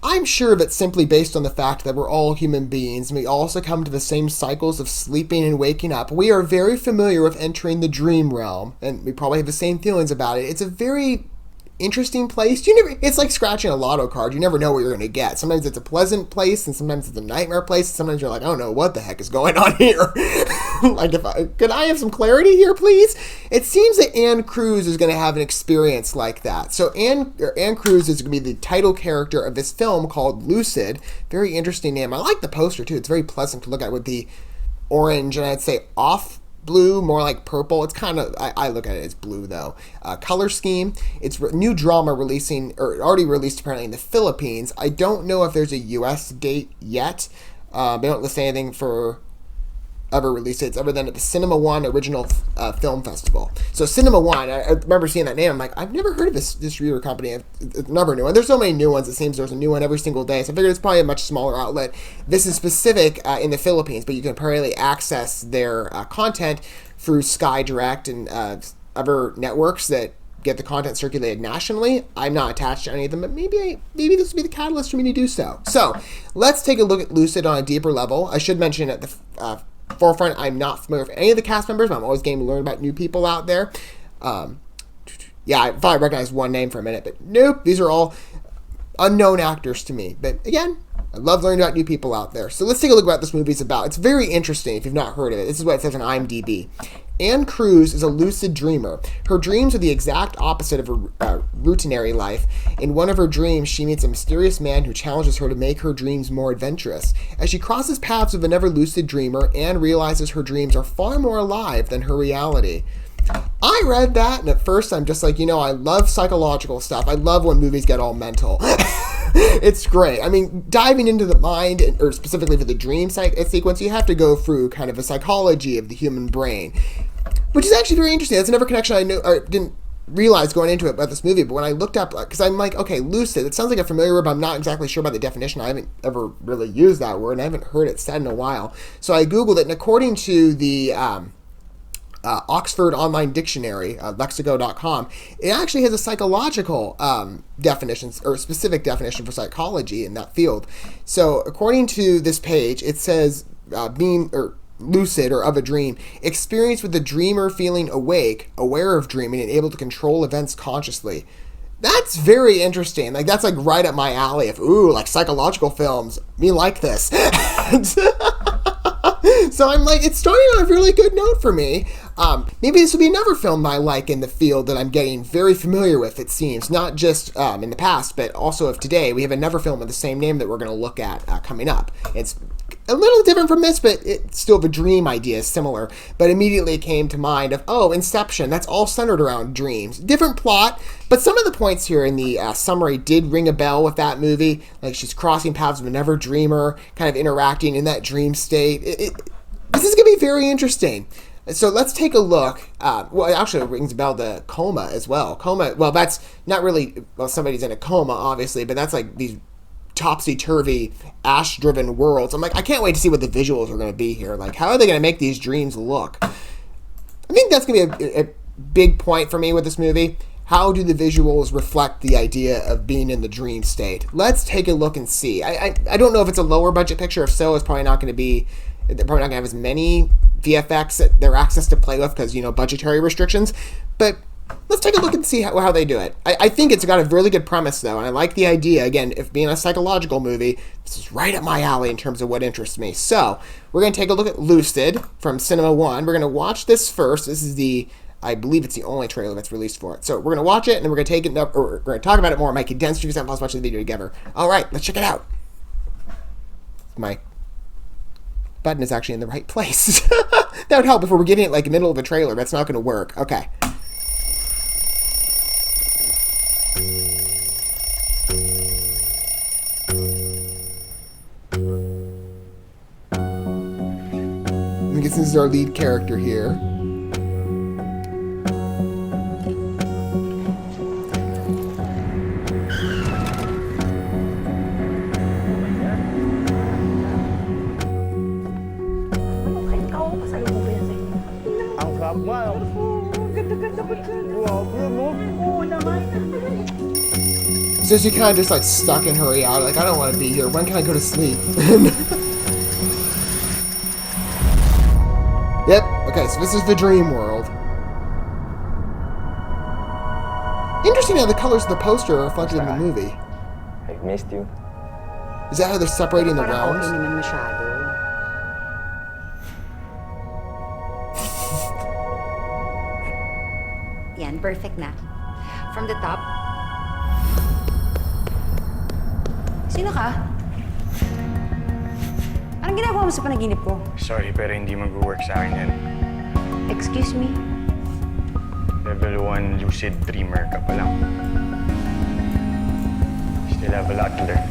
I'm sure that simply based on the fact that we're all human beings and we also come to the same cycles of sleeping and waking up, we are very familiar with entering the dream realm, and we probably have the same feelings about it. It's a very interesting place. It's like scratching a lotto card. You never know what you're going to get. Sometimes it's a pleasant place, and sometimes it's a nightmare place. Sometimes you're like, I don't know what the heck is going on here. Could I have some clarity here, please? It seems that Cruz is going to have an experience like that. So Anne Cruz is going to be the title character of this film called Lucid. Very interesting name. I like the poster too. It's very pleasant to look at with the orange and I'd say off blue, more like purple. It's kind of, I look at it as blue though. Color scheme. It's new drama already released apparently in the Philippines. I don't know if there's a US date yet. They don't list anything for other release dates other than at the Cinema One Original Film Festival. So Cinema One, I remember seeing that name. I'm like, I've never heard of this distributor company. It's never new. And there's so many new ones. It seems there's a new one every single day. So I figured it's probably a much smaller outlet. This is specific in the Philippines, but you can apparently access their content through Sky Direct and other networks that get the content circulated nationally. I'm not attached to any of them, but maybe this will be the catalyst for me to do so. So let's take a look at Lucid on a deeper level. I should mention at the forefront, I'm not familiar with any of the cast members, but I'm always game to learn about new people out there. Yeah, I thought I recognized one name for a minute, but nope, these are all unknown actors to me. But again, I love learning about new people out there. So let's take a look at what this movie's about. It's very interesting if you've not heard of it. This is what it says on IMDb. Anne Cruz is a lucid dreamer. Her dreams are the exact opposite of her routinary life. In one of her dreams, she meets a mysterious man who challenges her to make her dreams more adventurous. As she crosses paths with another lucid dreamer, Anne realizes her dreams are far more alive than her reality. I read that, and at first I'm just like, I love psychological stuff. I love when movies get all mental. It's great. I mean, diving into the mind, or specifically for the dream sequence, you have to go through kind of a psychology of the human brain, which is actually very interesting. That's another connection I didn't realize going into it about this movie, but when I looked up, because I'm like, okay, lucid, it sounds like a familiar word, but I'm not exactly sure about the definition. I haven't ever really used that word, and I haven't heard it said in a while. So I Googled it, and according to the Oxford Online Dictionary, lexico.com, it actually has a psychological definition, or specific definition for psychology in that field. So according to this page, it says being lucid or of a dream, experience with the dreamer feeling awake, aware of dreaming, and able to control events consciously. That's very interesting. Like, that's like right up my alley of, like psychological films. Me like this. So I'm like, it's starting on a really good note for me. Maybe this will be another film I like in the field that I'm getting very familiar with, it seems. Not just in the past, but also of today. We have another film with the same name that we're going to look at coming up. It's a little different from this, but it's still the dream idea is similar. But immediately it came to mind of, Inception. That's all centered around dreams. Different plot, but some of the points here in the summary did ring a bell with that movie. Like, she's crossing paths with another dreamer, kind of interacting in that dream state. This is going to be very interesting. So let's take a look. Well, actually, it rings a bell to coma as well. Coma, well, that's not really, somebody's in a coma, obviously, but that's like these topsy-turvy, ash-driven worlds. I'm like, I can't wait to see what the visuals are going to be here. Like, how are they going to make these dreams look? I think that's going to be a big point for me with this movie. How do the visuals reflect the idea of being in the dream state? Let's take a look and see. I don't know if it's a lower budget picture. If so, it's probably not going to be, they're probably not going to have as many VFX that they're access to play with because, budgetary restrictions. But let's take a look and see how they do it. I think it's got a really good premise, though, and I like the idea, again, if being a psychological movie, this is right up my alley in terms of what interests me. So, we're going to take a look at Lucid from Cinema One. We're going to watch this first. This is I believe it's the only trailer that's released for it. So, we're going to watch it, and then we're going to take it up, or we're going to talk about it more. My condensed reviews, plus watch the video together. All right, let's check it out. My button is actually in the right place. That would help if we were getting it like in the middle of a trailer. That's not going to work. Okay. I guess this is our lead character here. Ang sarap nga. Ganda-ganda ba dyan? Grabe, no? Oo naman. So she kind of just like stuck in her reality, like, I don't want to be here. When can I go to sleep? Yep. Okay, so this is the dream world. Interesting how the colors of the poster are reflected in the movie. I've missed you. Is that how they're separating the realms? Yan, perfect na. From the top. Sino ka? Anong ginagawa mo sa panaginip ko? Sorry, pero hindi mag-work sa akin yan. Excuse me? Level 1 Lucid Dreamer ka pa lang. Still have a lot to learn.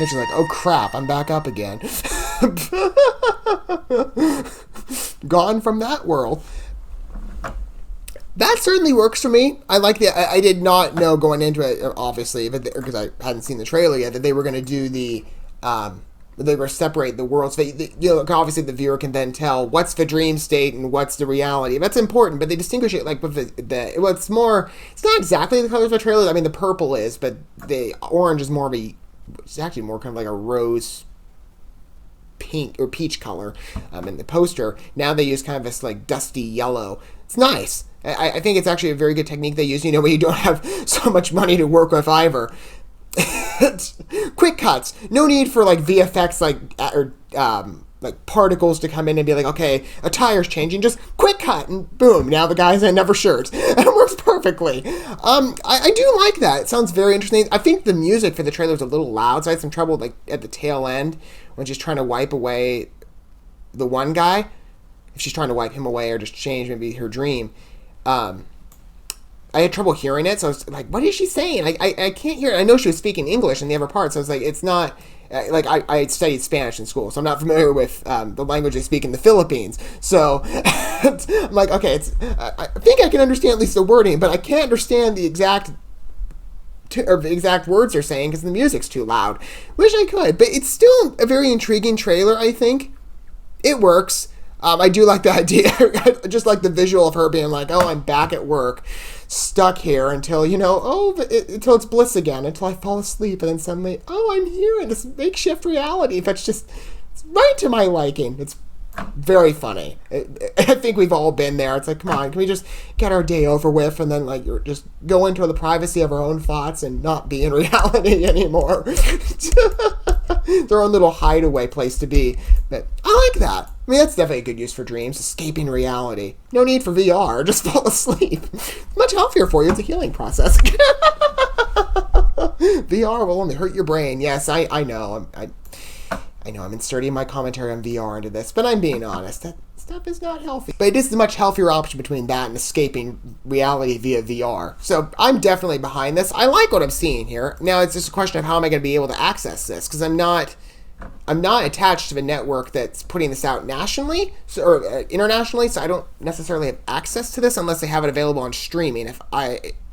And she's like, oh crap, I'm back up again. Gone from that world. That certainly works for me. I like the. I did not know going into it, obviously, because I hadn't seen the trailer yet, that they were going to do the. They were separate the worlds. Obviously the viewer can then tell what's the dream state and what's the reality. That's important, but they distinguish it like with well, it's more. It's not exactly the colors of the trailer. I mean, the purple is, but the orange is more of a. It's actually more kind of like a rose pink or peach color in the poster. Now they use kind of this like dusty yellow. It's nice. I think it's actually a very good technique they use, when you don't have so much money to work with either. Quick cuts. No need for like VFX like particles to come in and be like, okay, a tire's changing. Just quick cut and boom, now the guy's in never shirts. And it works perfectly. I do like that. It sounds very interesting. I think the music for the trailer is a little loud, so I had some trouble like at the tail end when she's trying to wipe away the one guy. If she's trying to wipe him away or just change maybe her dream. I had trouble hearing it, so I was like, what is she saying? I can't hear it. I know she was speaking English in the other part, so I was like, it's not... Like, I studied Spanish in school, so I'm not familiar with the language they speak in the Philippines. So, I'm like, okay, I think I can understand at least the wording, but I can't understand the exact words they're saying because the music's too loud. Wish I could, but it's still a very intriguing trailer, I think. It works. I do like the idea. I just like the visual of her being like, oh, I'm back at work, stuck here until, until it's bliss again, until I fall asleep, and then suddenly, oh, I'm here in this makeshift reality. That's just it's right to my liking. It's very funny. I think we've all been there. It's like, come on, can we just get our day over with and then like just go into the privacy of our own thoughts and not be in reality anymore? Their own little hideaway place to be. But I like that. I mean, that's definitely a good use for dreams, escaping reality. No need for VR, just fall asleep. Much healthier for you. It's a healing process. VR will only hurt your brain. Yes, I know. I know I'm inserting my commentary on VR into this, but I'm being honest. That stuff is not healthy. But it is a much healthier option between that and escaping reality via VR. So I'm definitely behind this. I like what I'm seeing here. Now it's just a question of how am I going to be able to access this, because I'm not attached to a network that's putting this out nationally or internationally, so I don't necessarily have access to this unless they have it available on streaming.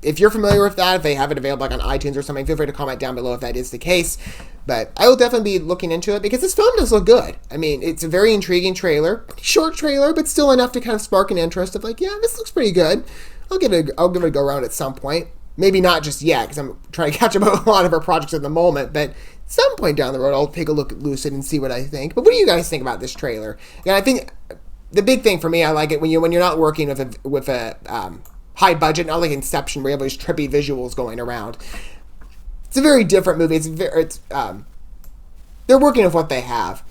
If you're familiar with that, if they have it available like on iTunes or something, feel free to comment down below if that is the case. But I will definitely be looking into it because this film does look good. I mean, it's a very intriguing trailer, short trailer, but still enough to kind of spark an interest of like, yeah, this looks pretty good. I'll give it a go around at some point. Maybe not just yet because I'm trying to catch up on a lot of our projects at the moment, but some point down the road, I'll take a look at Lucid and see what I think. But what do you guys think about this trailer? And I think the big thing for me, I like it when you're not working with a high budget, not like Inception, where you have these trippy visuals going around. It's a very different movie. They're working with what they have,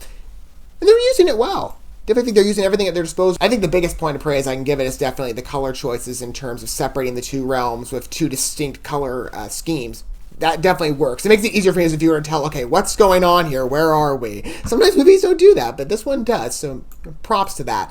and they're using it well. Definitely think they're using everything at their disposal. I think the biggest point of praise I can give it is definitely the color choices in terms of separating the two realms with two distinct color schemes. That definitely works. It makes it easier for me as a viewer to tell, okay, what's going on here? Where are we? Sometimes movies don't do that, but this one does, so props to that.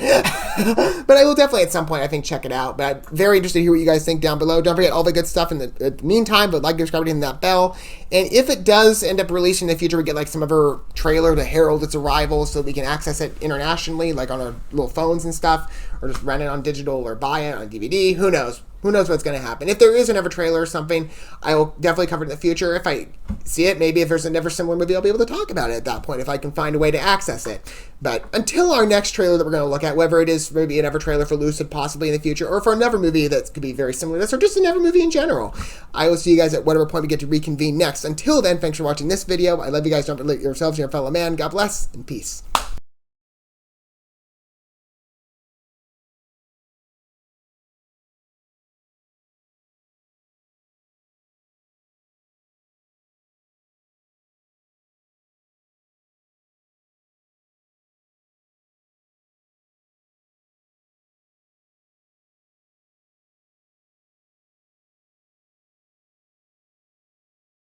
But I will definitely at some point, I think, check it out. But I'm very interested to hear what you guys think down below. Don't forget all the good stuff in the meantime, but like, subscribe, hitting that bell. And if it does end up releasing in the future, we get like some of her trailer to herald its arrival so we can access it internationally, like on our little phones and stuff, or just rent it on digital or buy it on DVD. Who knows? Who knows what's going to happen? If there is a Never trailer or something, I will definitely cover it in the future. If I see it, maybe if there's a Never similar movie, I'll be able to talk about it at that point if I can find a way to access it. But until our next next trailer that we're going to look at, whether it is maybe another trailer for Lucid possibly in the future, or for another movie that could be very similar to this, or just another movie in general. I will see you guys at whatever point we get to reconvene next. Until then, thanks for watching this video. I love you guys. Don't forget yourselves, your fellow man. God bless, and peace.